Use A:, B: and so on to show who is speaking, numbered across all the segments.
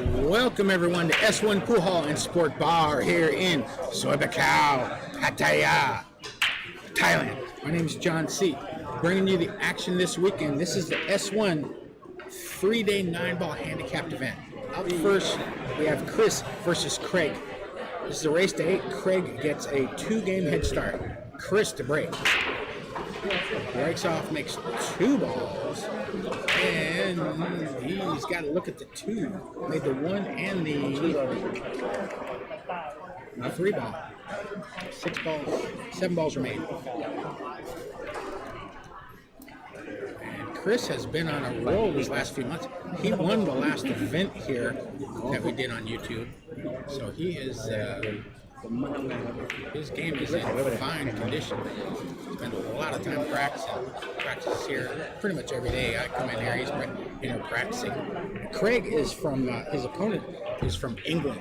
A: Welcome everyone to S1 Pool Hall and Sport Bar here in Soi Buakhao, Pattaya, Thailand. My name is John C. Bringing you the action this weekend. This is the S1 3-day 9-ball handicapped event. Up first, we have Chris versus Craig. This is a race to 8. Craig gets a 2-game head start. Chris to break. Breaks off, makes 2 balls, and he's got to look at the 2. Made the 1 and the 3 ball. 6 balls, 7 balls remain. And Chris has been on a roll these last few months. He won the last event here that we did on YouTube, so he is. His game is in fine condition. Spent a lot of time practices here pretty much every day. I come in here, he's practicing. Craig is from, his opponent is from England.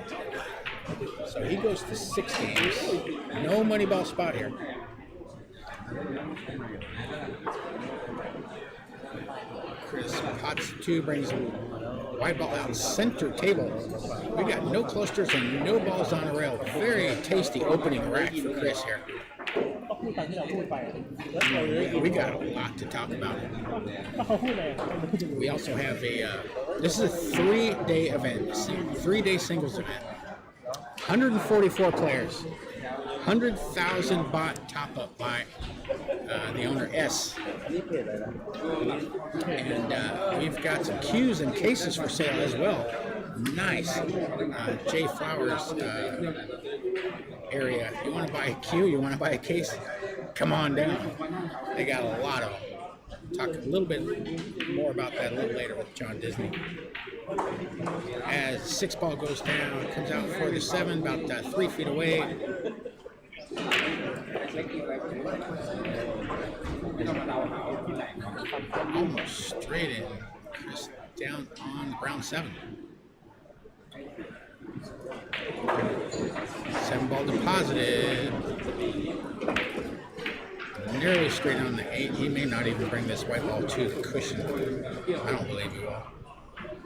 A: So he goes to 6 games. No money ball spot here. Chris pots 2, brings white ball out center table. We got no clusters and no balls on the rail. Very tasty opening rack for Chris here. We got a lot to talk about. We also have this is a 3-day event, 3-day singles event. 144 players, 100,000 baht top up by the owner S. And we've got some cues and cases for sale as well. Nice. J Flowers area. You want to buy a cue? You want to buy a case? Come on down. They got a lot of them. Talk a little bit more about that a little later with John Disney. As 6 ball goes down, comes out for the 7, about 3 feet away. Almost straight in. Just down on round 7. 7 ball deposited. Nearly straight on the 8. He may not even bring this white ball to the cushion. I don't believe he will.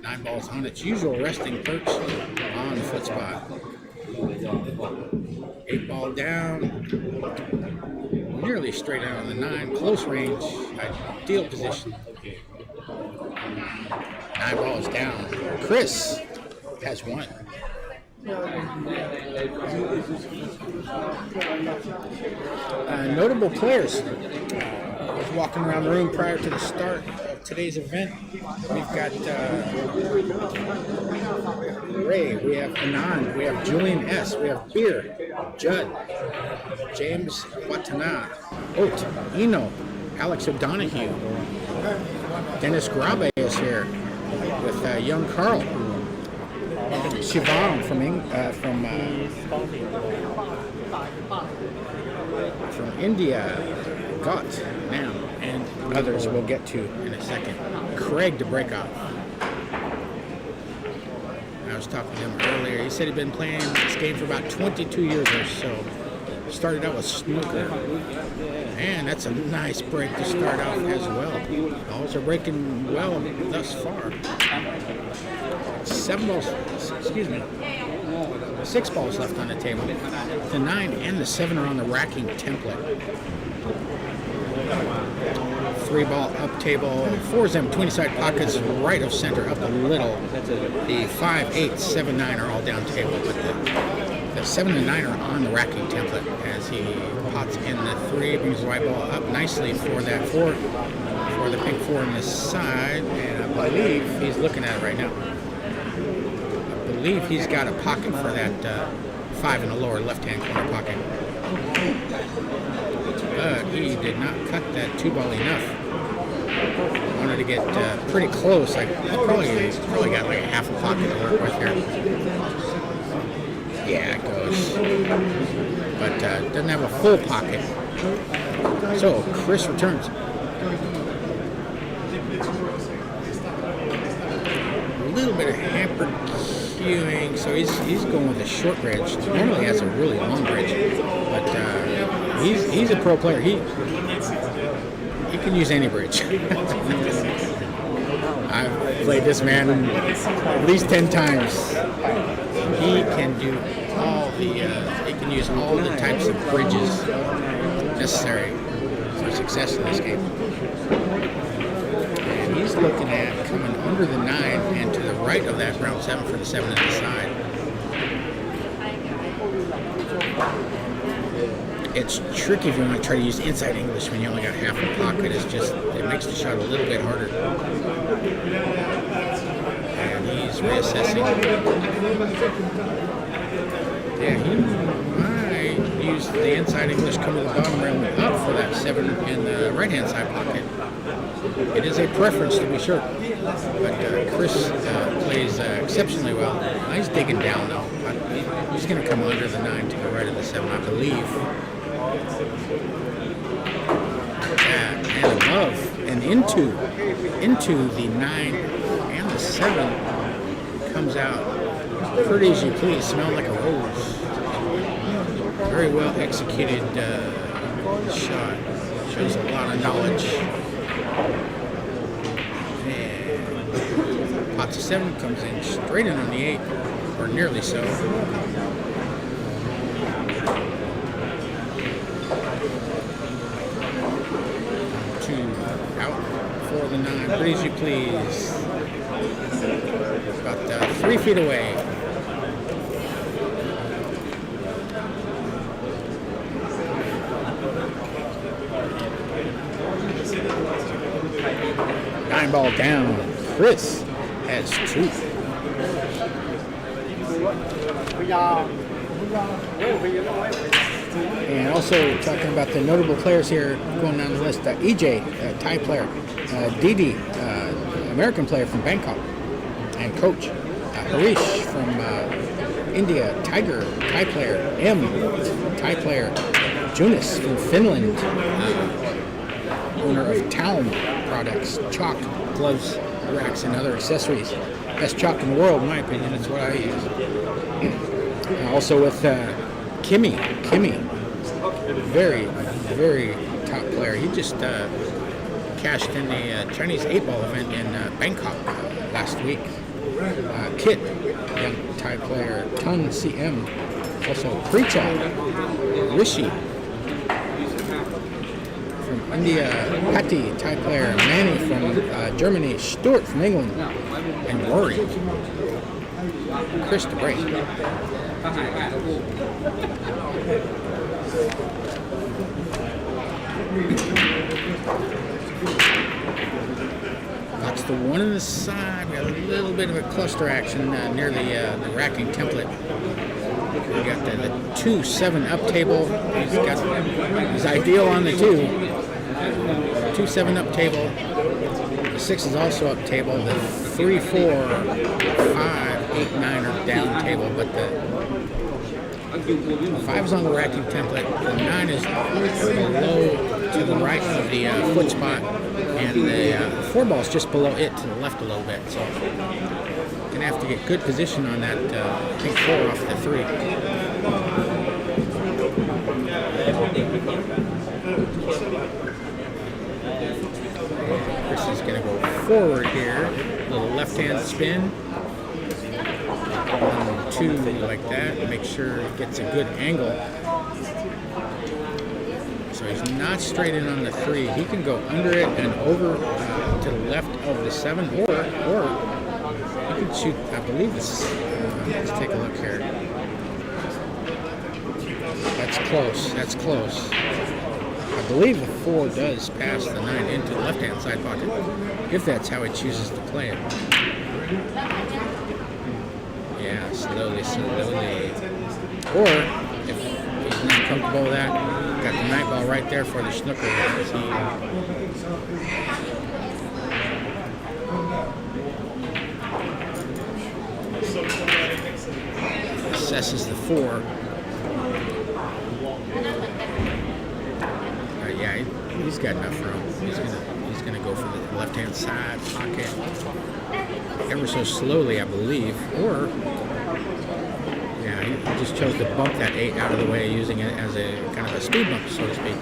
A: 9 balls on its usual resting perch on the foot spot. 8 ball down. Nearly straight out on the 9. Close range. Ideal position. 9 balls down. Chris has 1. Notable players. I was walking around the room prior to the start of today's event. We've got Ray, we have Anand, we have Julian S, we have Beer, Judd, James Watana, Oat, Eno, Alex O'Donoghue, Dennis Grabe is here with young Carl. Shivam from India, Got now, and others we'll get to in a second. Craig to break off. I was talking to him earlier. He said he'd been playing this game for about 22 years or so. Started out with snooker, and that's a nice break to start out as well. Balls are breaking well thus far. 7 balls, 6 balls left on the table. The 9 and the 7 are on the racking template. 3 ball up table, 4's in between side pockets, right of center, up a little. The 5, 8, 7, 9 are all down table, but the 7 and 9 are on the racking template as he pots in the 3, brings the white ball up nicely for that 4, for the pink 4 on the side, and I believe he's looking at it right now. I believe he's got a pocket for that 5 in the lower left-hand corner pocket. But he did not cut that 2 ball enough. Wanted to get pretty close. I probably got like a half a pocket to work with here. Yeah, it goes. But doesn't have a full pocket. So Chris returns. A little bit of hampered cueing, so he's going with a short bridge. Normally has a really long bridge, but he's a pro player. He can use any bridge. I I've played this man at least 10 times. He can do all the, he can use all the types of bridges necessary for success in this game. And he's looking at coming under the 9 and to the right of that round 7 for the 7 on the side. It's tricky if you want to try to use inside English when you only got half a pocket. It's just, it makes the shot a little bit harder. And he's reassessing. Yeah, he might use the inside English coming to the bottom rail and up for that 7 in the right-hand side pocket. It is a preference to be sure. But Chris plays exceptionally well. He's digging down though. He's going to come under the 9 to the right of the 7, I believe. And above and into the 9 and the 7 comes out pretty as you please, smelling like a rose. Very well executed shot. Shows a lot of knowledge. And pot to 7 comes in straight in on the 8, or nearly so. 2 out for the 9. Pretty as you please. About 3 feet away. Nine ball down. Chris has 2. And also talking about the notable players here going down the list, EJ, Thai player, Didi, American player from Bangkok, and coach, Harish from India, Tiger, Thai player, M, Thai player, Jonas from Finland, owner of Taum products, chalk, gloves, racks, and other accessories. Best chalk in the world, in my opinion. That's what I use. Also with Kimmy, very, very top player. He just cashed in the Chinese 8-ball event in Bangkok last week. Kit, young Thai player, Tun CM. Also Precha, Rishi from India, Patty, Thai player, Manny from Germany, Stuart from England, and Rory. Chris to break. That's the 1 on the side. We got a little bit of a cluster action near the racking template. We got the 2 7 up table. He's ideal on the 2. 2 7 up table. The 6 is also up table. The 3 4 5 8 9 are down table, but the 5 is on the racking template. The 9 is below to the right of the foot spot, and the 4 ball is just below it to the left a little bit. So gonna have to get good position on that. I think 4 off the 3. Chris is gonna go forward here. Little left-hand spin. 1, 2 like that. Make sure it gets a good angle. So he's not straight in on the 3. He can go under it and over to the left of the 7, or he can shoot. I believe this. Let's take a look here. That's close. That's close. I believe the 4 does pass the 9 into the left-hand side pocket, if that's how it chooses to play it. Yeah, slowly. Or, if he's not comfortable with that, got the 9 ball right there for the snooker. Assesses the 4. Yeah, he's got enough room. He's gonna go for the left-hand side pocket ever so slowly, I believe. Or yeah, he just chose to bump that 8 out of the way, using it as a kind of a speed bump, so to speak.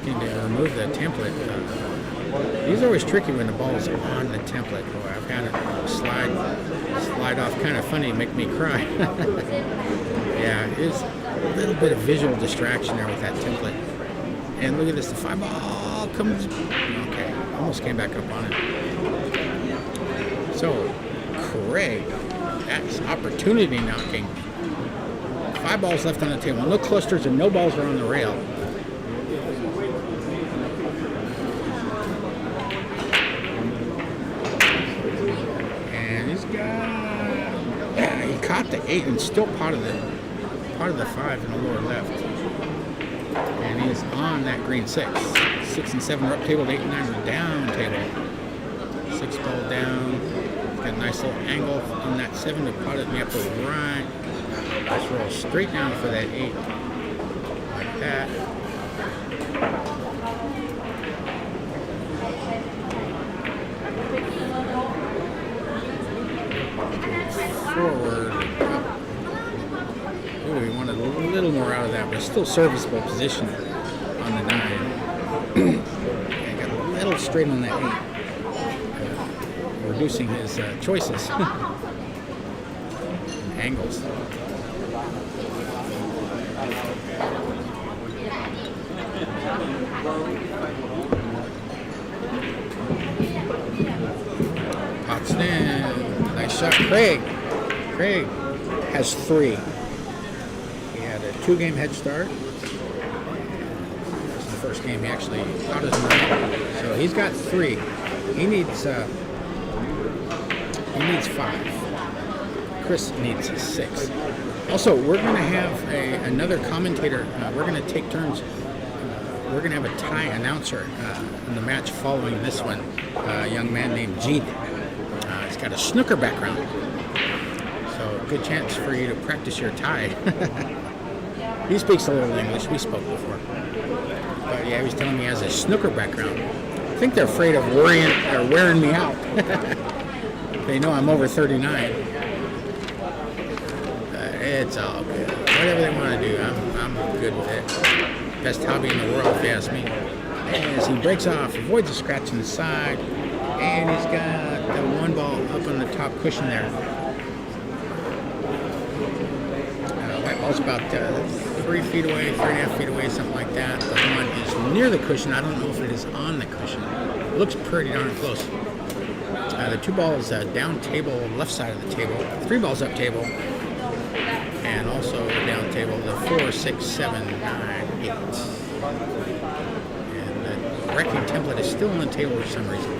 A: looking to remove the template. These are always tricky when the ball is on the template. Boy, I've had it slide off kind of funny, make me cry. Yeah, it is a little bit of visual distraction there with that template. And look at this, the 5 ball comes, okay, almost came back up on it. So, Craig, that's opportunity knocking. 5 balls left on the table. No clusters and no balls are on the rail. And he's got, yeah, he caught the 8 and still part of the 5 in the lower left. And he's on that green 6. 6 and 7 are up table, 8 and 9 are down table. 6 ball down. Got a nice little angle on that 7 to pot it in the upper right. Let's roll straight down for that 8. Like that. Forward. Oh, we wanted a little more out of that, but still serviceable position on the 9. And got a little straight on that 8. Reducing his choices. Angles. Pots in. Nice shot, Craig. Craig has 3. He had a 2-game head start. This is the first game he actually caught his money. So he's got 3. He needs 5. Chris needs 6. Also, we're going to have another commentator. We're going to take turns. We're going to have a Thai announcer in the match following this one. A young man named Jeet. He's got a snooker background. So, good chance for you to practice your Thai. He speaks a little English. We spoke before. But yeah, he was telling me he has a snooker background. I think they're afraid of wearing me out. They know I'm over 39. It's all good. Whatever they want to do, I'm good with it. Best hobby in the world, if you ask me. As he breaks off, avoids a scratch in the side, and he's got the 1 ball up on the top cushion there. White ball's about 3 feet away, 3.5 feet away, something like that. The 1 is near the cushion. I don't know if it is on the cushion. It looks pretty darn close. The 2 balls down table, left side of the table. 3 balls up table. And also down table, the 4, 6, 7, 9, 8. And the wrecking template is still on the table for some reason.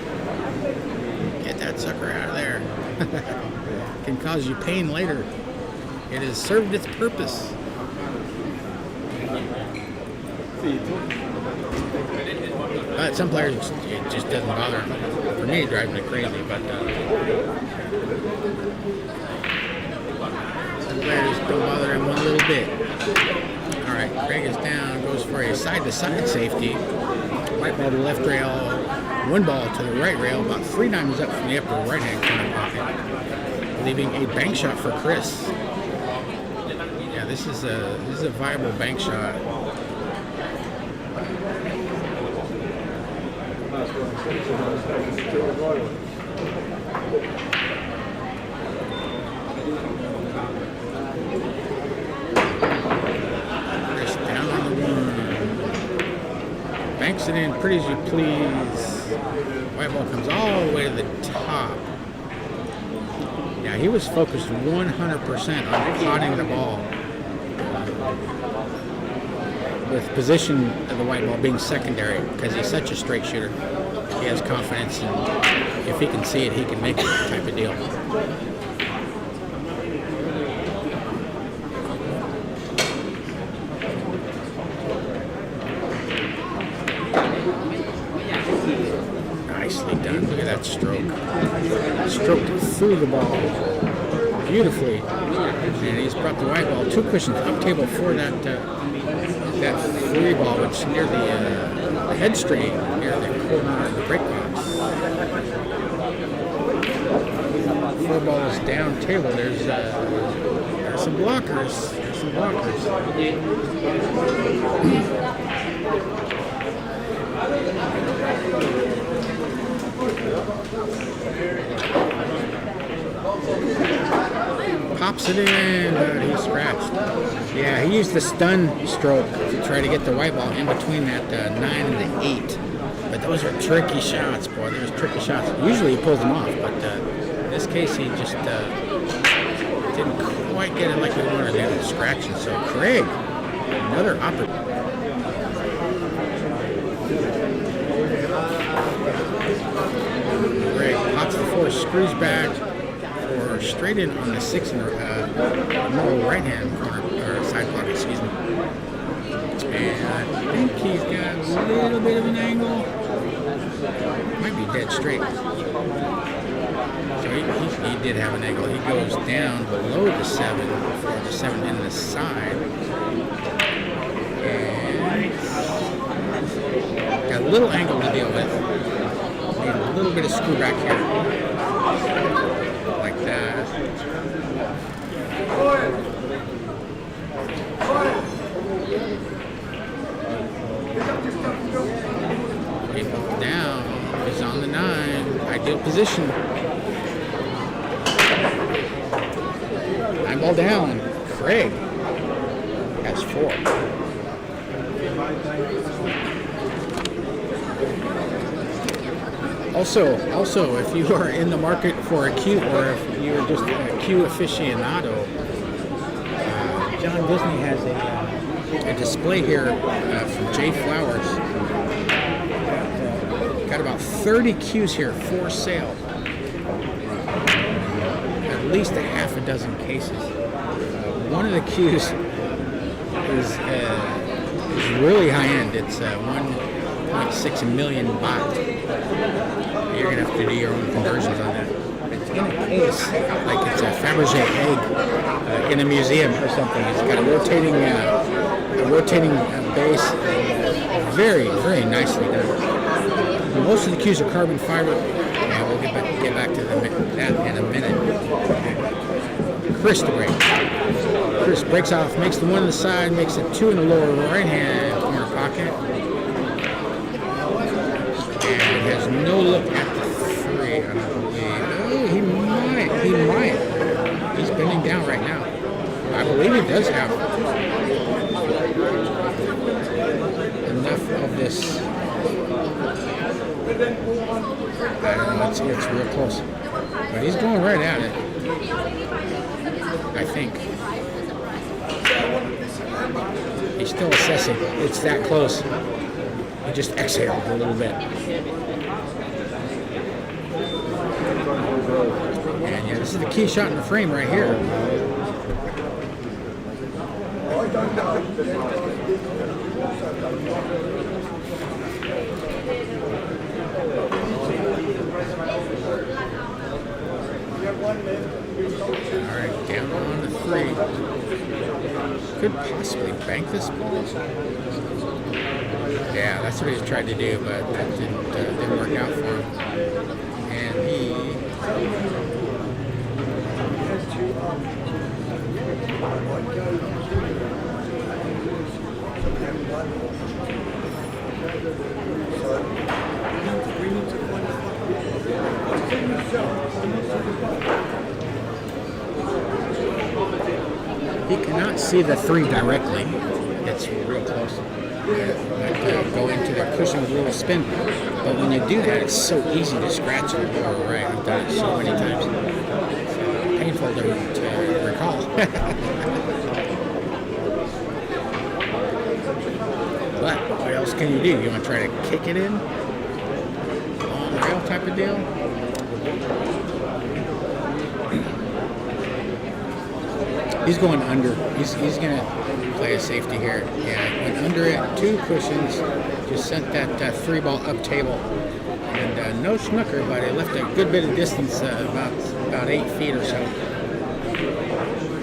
A: Get that sucker out of there. Can cause you pain later. It has served its purpose. But some players, it just doesn't bother them. For me, it drives me crazy, but some players don't bother him one little bit. All right, Craig is down, goes for a side-to-side safety. White ball to the left rail, 1 ball to the right rail, about 3 dimes up from the upper right-hand corner pocket, leaving a bank shot for Chris. Yeah, this is a viable bank shot. Chris down on the 1. Banks it in pretty as you please. White ball comes all the way to the top. Yeah, he was focused 100% on potting the ball. With position of the white ball being secondary, because he's such a straight shooter. He has confidence, and if he can see it, he can make it type of deal. Nicely done. Look at that stroke. Stroked through the ball beautifully, and he's brought the white ball 2 cushions up table for that 3 ball, which near the head string, near the corner of the break box. 4 balls down table. There's some blockers. There's some blockers. Pops it in, but he scratched. Yeah, he used the stun stroke to try to get the white ball in between that 9 and the 8. But those are tricky shots, boy. Those tricky shots. Usually he pulls them off, but in this case he just didn't quite get it like we wanted. They were scratching. So Craig, another opportunity. Craig pots the 4, screws back, or straight in on the 6 in the middle right-hand corner, or side pocket, excuse me. And I think he's got a little bit of an angle. Might be dead straight. So he did have an angle. He goes down below the 7 for the 7 in the side. And got a little angle to deal with. Need a little bit of screw back here. Like that. Down, he's on the 9, ideal position. 9 ball down, Craig has 4. Also, if you are in the market for a cue, or if you're just a cue aficionado, John Disney has a display here from J Flowers. Got about 30 cues here for sale. At least a half a dozen cases. One of the cues is really high end. It's 1.6 million baht. You're gonna have to do your own conversions on that. It's in a case like it's a Fabergé egg in a museum or something. It's got a rotating base. Very, very nicely done. Most of the cues are carbon fiber, and we'll get back to that in a minute. Chris to break. Chris breaks off, makes the 1 on the side, makes it 2 in the lower right-hand corner pocket, and has no look at the 3, I don't believe. Oh, he might. He's bending down right now. I believe he does have enough of this. I don't know, it's real close. But he's going right at it. I think. He's still assessing. It's that close. He just exhaled a little bit. And yeah, this is the key shot in the frame right here. Alright, down on the 3. Could possibly bank this ball. Yeah, that's what he tried to do, but that didn't work out for him. And he cannot see the 3 directly. It's real close. Go into the cushion with a little spin. But when you do that, it's so easy to scratch it. Oh, right, I've done it so many times. It's painful to recall. But what else can you do? You want to try to kick it in? On the rail type of deal? He's going under. He's going to play a safety here. Yeah, went under it. 2 cushions. Just sent that 3 ball up table. And no snooker, but it left a good bit of distance, about 8 feet or so.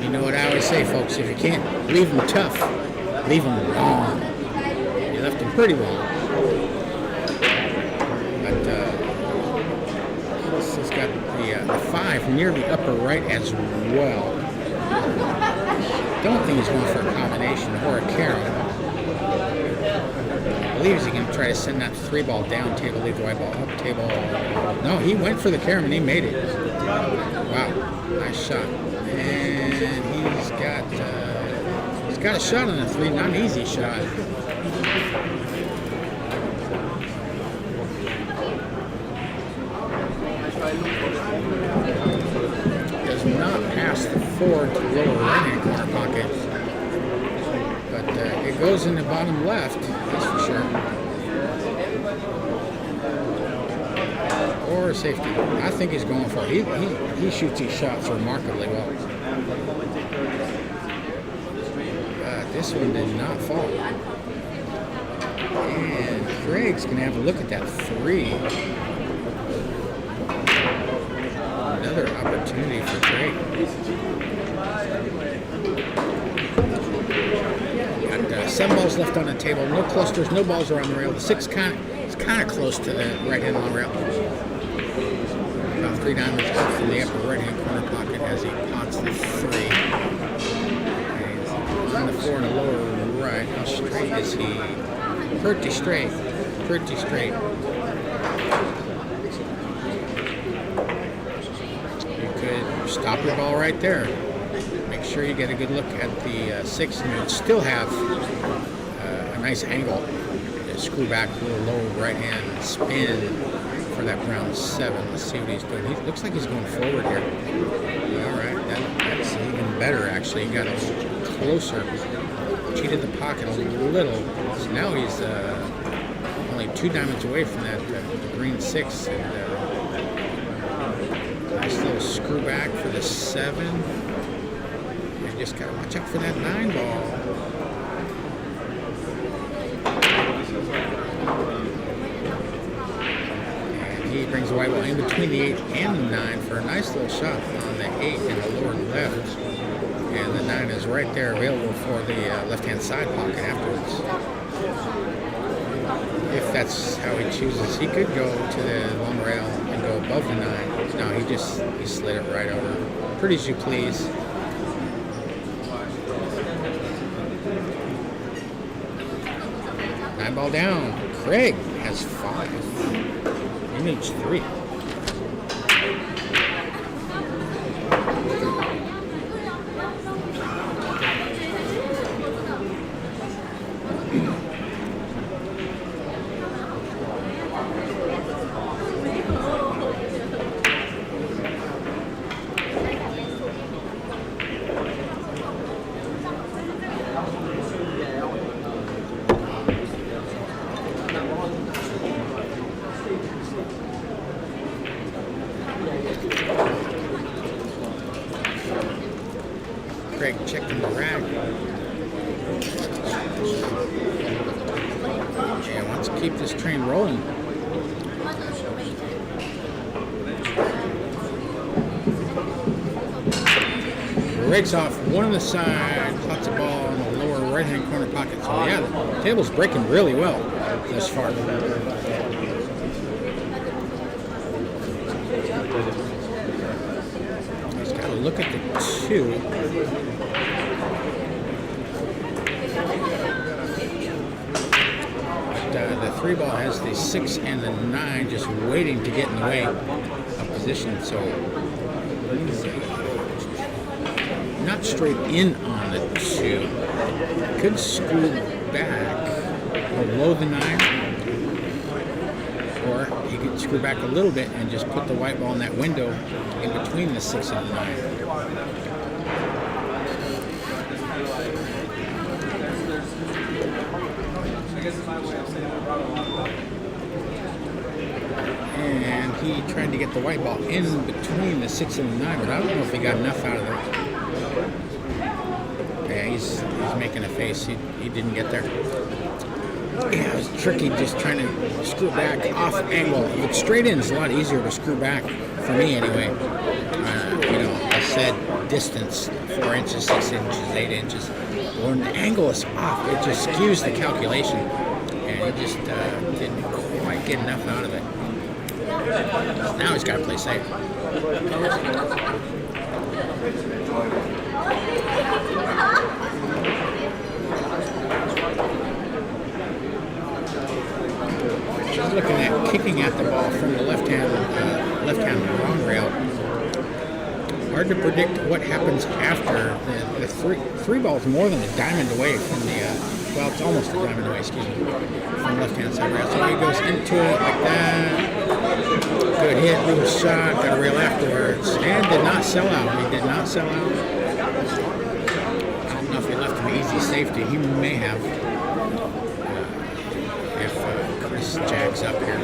A: You know what I always say, folks? If you can't leave them tough, leave them long. You left them pretty long. But this has got the 5 near the upper right as well. Don't think he's going for a combination or a carry. I believe he's going to try to send that 3-ball down. Table, leave the white ball up. Table. No, he went for the carom and he made it. Wow, nice shot. And he's got a shot on the 3, not an easy shot. Does not pass the 4 to the lower right-hand corner pocket. But it goes in the bottom left, that's for sure. Or safety. I think he's going for it. He shoots these shots remarkably well. This one did not fall. And Craig's going to have a look at that 3. Another opportunity for Craig. Got 7 balls left on the table. No clusters, no balls around the rail. The 6 is kind of close to the right-hand long rail. About 3 diamonds up from the upper right-hand corner pocket as he pots the 3. On the 4 and the lower right. How straight is he? Pretty straight. Pretty straight. You could stop your ball right there. Make sure you get a good look at the 6, and you'd still have a nice angle. Screw back a little low right hand spin for that brown 7. Let's see what he's doing. He looks like he's going forward here. All right, that's even better actually. He got a little closer, cheated the pocket a little, so now he's only 2 diamonds away from that green 6, and nice little screw back for the 7. You just gotta watch out for that 9 ball. And he brings the white ball in between the 8 and the 9 for a nice little shot on the 8 in the lower left. And the 9 is right there available for the left-hand side pocket afterwards. If that's how he chooses, he could go to the long rail and go above the 9. No, he slid it right over. Pretty as you please. Nine ball down. Craig has 5. He needs 3. Craig checking the rack. Yeah, wants to keep this train rolling. Rakes off one on the side, pots the ball in the lower right-hand corner pocket. So yeah, the table's breaking really well thus far. He's got to look at the 2. The 3 ball has the 6 and the 9 just waiting to get in the way of position. So not straight in on the 2. Could screw back below the 9. Or he could screw back a little bit and just put the white ball in that window in between the 6 and the 9. And he tried to get the white ball in between the 6 and the 9, but I don't know if he got enough out of that. Yeah, he's making a face. He didn't get there. Yeah, it was tricky just trying to screw back off angle. If it's straight in, it's a lot easier to screw back, for me anyway. I said distance, 4 inches, 6 inches, 8 inches. When the angle is off, it just skews the calculation. And he just didn't quite get enough out of it. Now he's got to play safe. kicking at the ball from the left-hand long rail. Hard to predict what happens after the three ball's more than a diamond away from the well, it's almost a diamond away, excuse me, from left-hand side rail. So he goes into it like that. Good hit, little shot, got a rail afterwards, and did not sell out. He did not sell out. I don't know if he left an easy safety. He may have if Chris jacks up here.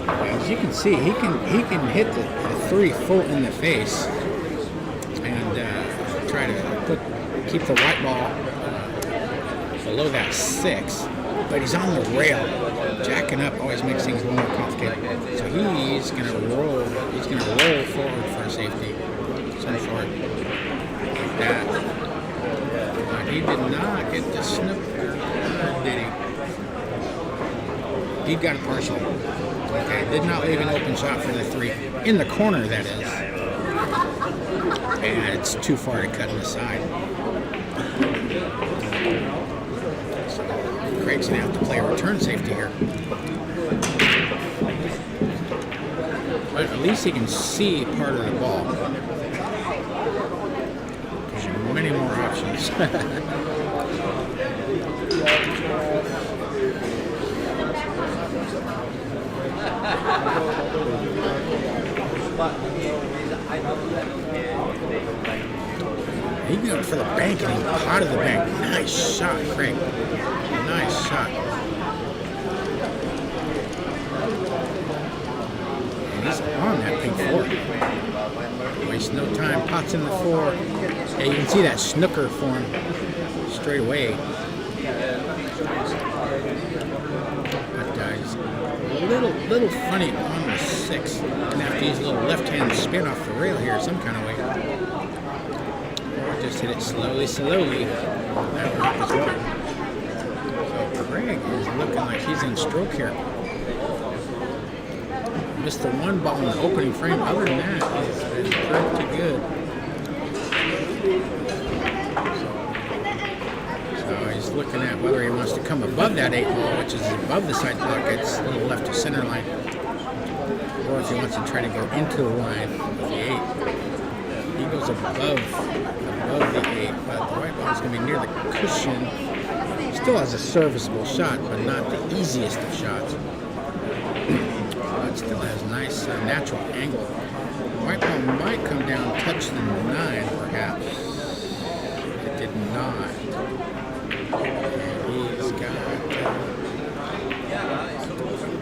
A: As you can see, he can hit the three full in the face and try to keep the white ball below that 6, but he's on the rail. Jacking up always makes things a little more complicated. So he's gonna roll. He's gonna roll forward for a safety. Some short like that. But he did not get the snooker, did he? He got a partial. Okay, did not leave an open shot for the 3. In the corner, that is. And it's too far to cut in the side. So Craig's going to have to play a return safety here. But at least he can see part of the ball. There's many more options. He went for the bank and he potted the bank. Nice shot, Craig. Nice shot. And he's on that pink 4. Waste no time. Pots in the 4. Yeah, you can see that snooker form straight away. But he's a little funny on the 6. Gonna have to use a little left-hand spin off the rail here some kind of way. Or just hit it slowly. That worked as well. So Craig is looking like he's in stroke here. Missed the 1 ball in the opening frame. Other than that, he's been pretty good. So he's looking at whether he wants to come above that 8 ball, which is above the side pockets, a little left to center line, or if he wants to try to go into the line with the 8. He goes above the 8, but the white ball is going to be near the cushion. Still has a serviceable shot, but not the easiest of shots. But still has nice natural angle. The white ball might come down, touch the 9, perhaps. It did not. And he's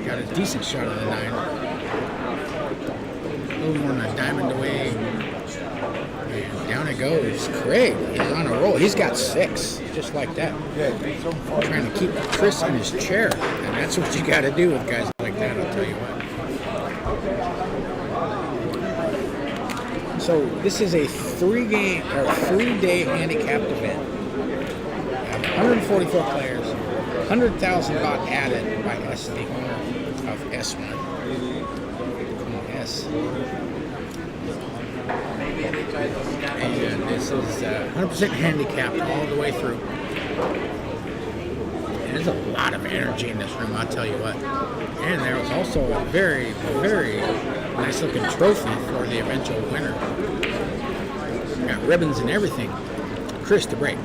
A: got a decent shot on the 9. A little more than a diamond away. And down it goes. Craig is on a roll. He's got 6, just like that. Trying to keep Chris in his chair. And that's what you got to do with guys like that, I'll tell you what. So this is a 3-day handicapped event. 144 players, 100,000 baht added by us, the owner of S1. S. And this is 100% handicapped all the way through. And there's a lot of energy in this room, I'll tell you what. And there was also a very, very nice looking trophy for the eventual winner. Got ribbons and everything. Chris to break.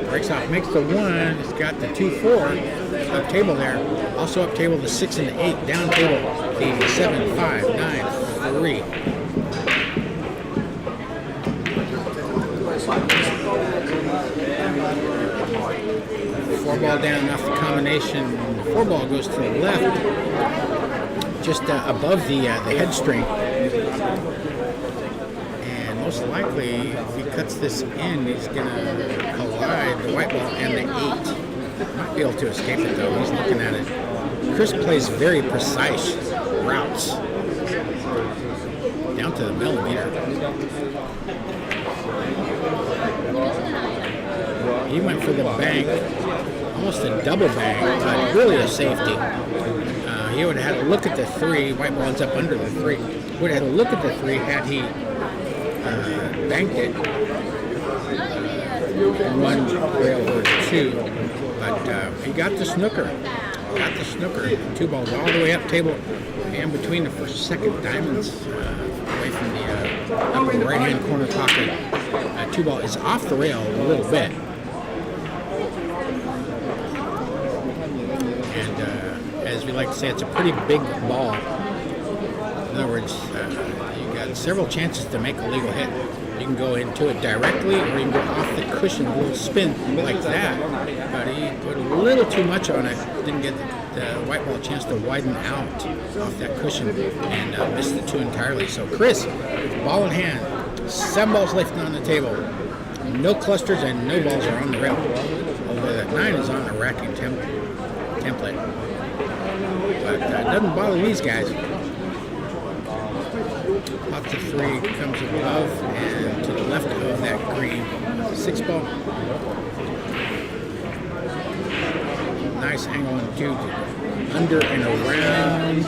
A: Breaks off, makes the 1. It's got the 2-4 up table there. Also up table the 6 and the 8. Down table the 7, 5, 9, 3. Four ball down off the combination. 4 ball goes to the left, just above the head string. And most likely, if he cuts this in, he's going to collide the white ball and the 8. Might be able to escape it though. He's looking at it. Chris plays very precise routes down to the millimeter. He went for the bank, almost a double bank, but really a safety. He would have had a look at the 3. White ball ends up under the 3. Would have had a look at the 3 had he banked it. 1 rail or 2, but he got the snooker. 2 balls all the way up table and between the first second diamonds, away from the upper right-hand corner pocket. 2 ball is off the rail a little bit. And as we like to say, it's a pretty big ball. In other words, you got several chances to make a legal hit. You can go into it directly, or you can go off the cushion, a little spin like that. But he put a little too much on it. Didn't get the white ball a chance to widen out off that cushion, and missed the 2 entirely. So Chris, with ball in hand, 7 balls left on the table. No clusters and no balls are on the rail. Although that 9 is on the racking template. But it doesn't bother these guys. Up to 3 comes above and to the left of that green. 6 ball. Nice angle on 2, under and around.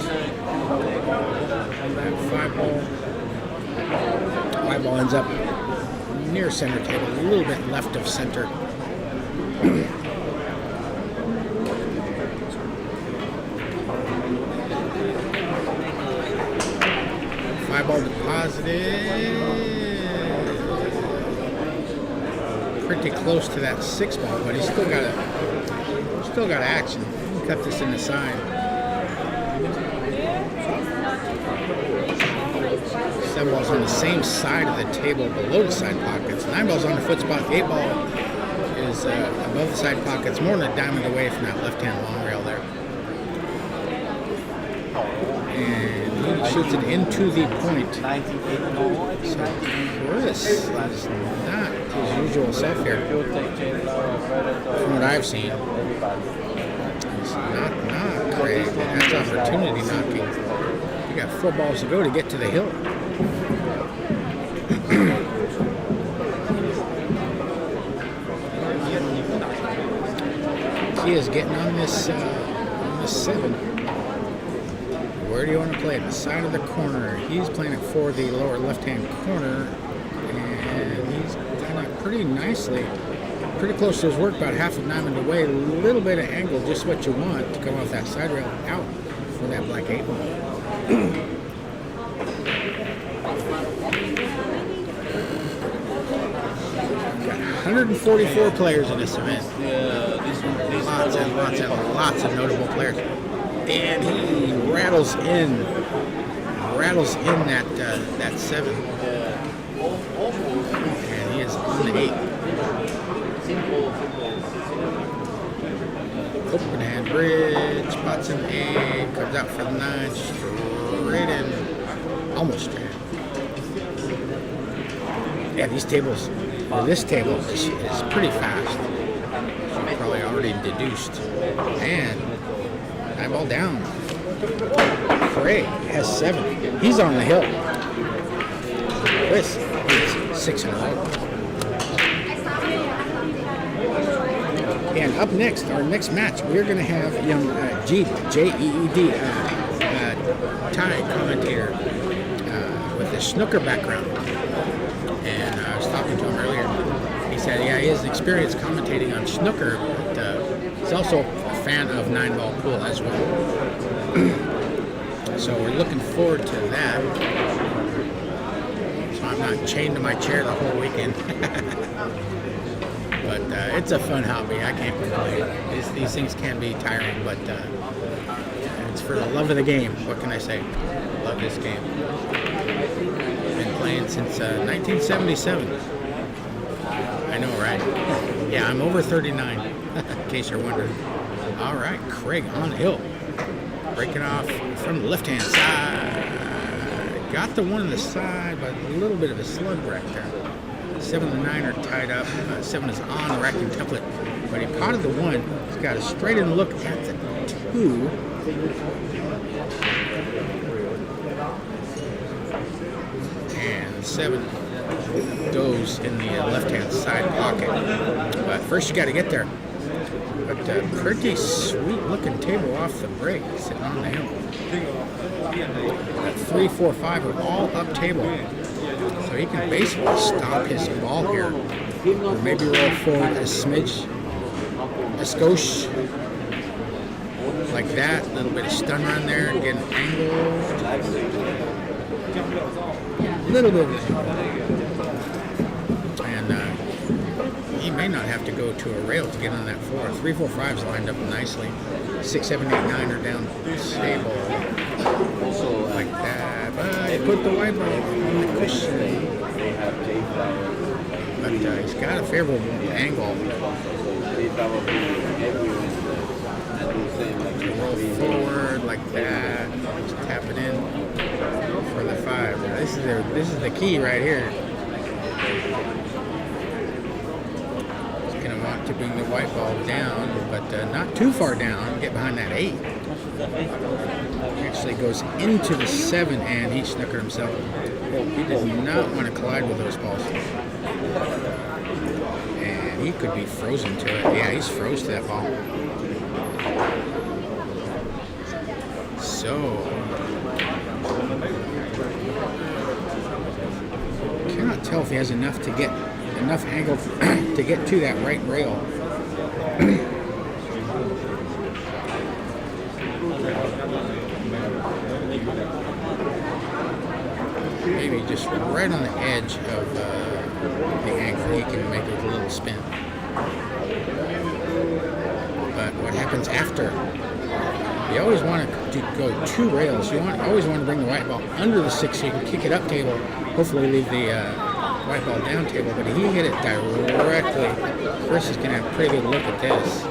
A: That 5 ball. 5 ball ends up near center table, a little bit left of center. 5 ball deposited. Pretty close to that 6 ball, but he's still got action. Cut this in the side. 7 balls on the same side of the table below the side pockets. 9 balls on the foot spot. 8 ball is above the side pockets, more than a diamond away from that left-hand long rail there. And he shoots it into the point. So Chris is not his usual self here. From what I've seen. It's not Craig. That's opportunity knocking. You got 4 balls to go to get to the hill. He is getting on this 7. Where do you want to play it? The side of the corner. He's playing it for the lower left-hand corner, and he's done it pretty nicely. Pretty close to his work, about half a diamond away. A little bit of angle, just what you want to come off that side rail out for that black 8 ball. Got 144 players in this event. Lots and notable players. And he rattles in that 7. And he is on the 8. Open hand bridge, spots an 8, comes out for the 9, straight in, almost straight in. Yeah, these tables, or this table is pretty fast. So probably already deduced. And 9 ball down. Prue has 7. He's on the hill. Chris is 6-0. And up next, our next match, we're going to have young Jeed, J-E-E-D, Thai commentator with a snooker background. And I was talking to him earlier. He said, yeah, he has experience commentating on snooker, but he's also a fan of 9-ball pool as well. So we're looking forward to that. So I'm not chained to my chair the whole weekend. But it's a fun hobby. I can't complain. These things can be tiring, but it's for the love of the game. What can I say? Love this game. Been playing since 1977. I know, right? Yeah, I'm over 39, in case you're wondering. All right, Craig on the hill. Breaking off from the left-hand side. Got the 1 on the side, but a little bit of a slug right there. 7 and the 9 are tied up. 7 is on the racking template, but he potted the 1. He's got a straight in look at the 2. And 7 those in the left-hand side pocket. But first you got to get there. But pretty sweet-looking table off the break, sitting on the hill. That 3, 4, 5 are all up table. So he can basically stop his ball here. Or maybe roll forward a smidge, a skosh, like that. A little bit of stun run there, get an angle. A little bit of an angle. And he may not have to go to a rail to get on that 4. 3, 4, 5's lined up nicely. 6, 7, 8, 9 are down stable. Like that. But he put the white ball on the cushion. But he's got a favorable angle. Roll forward like that. Just tap it in for the 5. This is the key right here. Want to bring the white ball down, but not too far down. Get behind that 8. Actually goes into the 7, and he snookered himself. He does not want to collide with those balls. And he could be frozen to it. Yeah, he's froze to that ball. So, cannot tell if he has enough angle to get to that right rail. Maybe just right on the edge of the angle, he can make it a little spin. But what happens after? You always want to go 2 rails. You always want to bring the white ball under the 6 so you can kick it up table. Hopefully leave the white ball down table, but he hit it directly. Chris is going to have a pretty good look at this.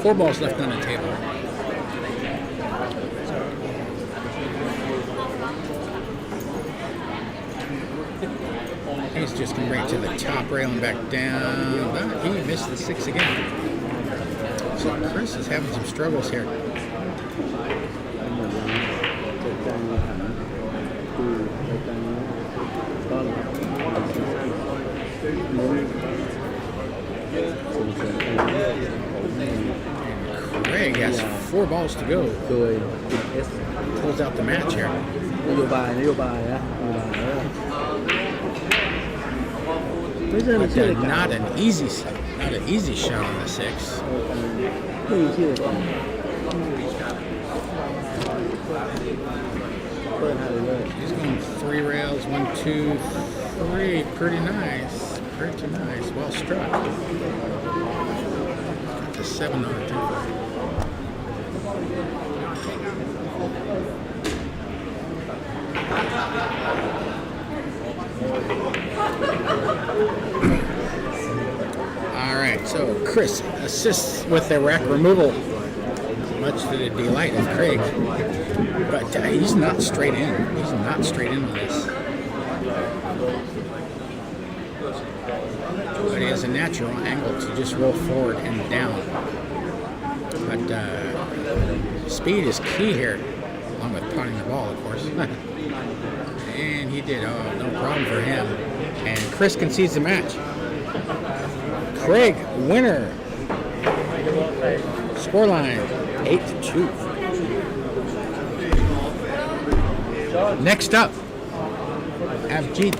A: 4 balls left on the table. He's just going to bring it to the top rail and back down, but he missed the 6 again. So Chris is having some struggles here. Craig has 4 balls to go. Close out the match here. Not an easy shot on the 6. He's going 3 rails, 1, 2, 3. Pretty nice. Pretty nice. Well struck. Got the 7 on the table. Alright, so Chris assists with the rack removal, much to the delight of Craig. But he's not straight in. He's not straight in on this. But he has a natural angle to just roll forward and down. But speed is key here, along with punting the ball, of course. And he did. Oh, no problem for him. And Chris concedes the match. Craig, winner. Scoreline 8-2. Next up, Avjit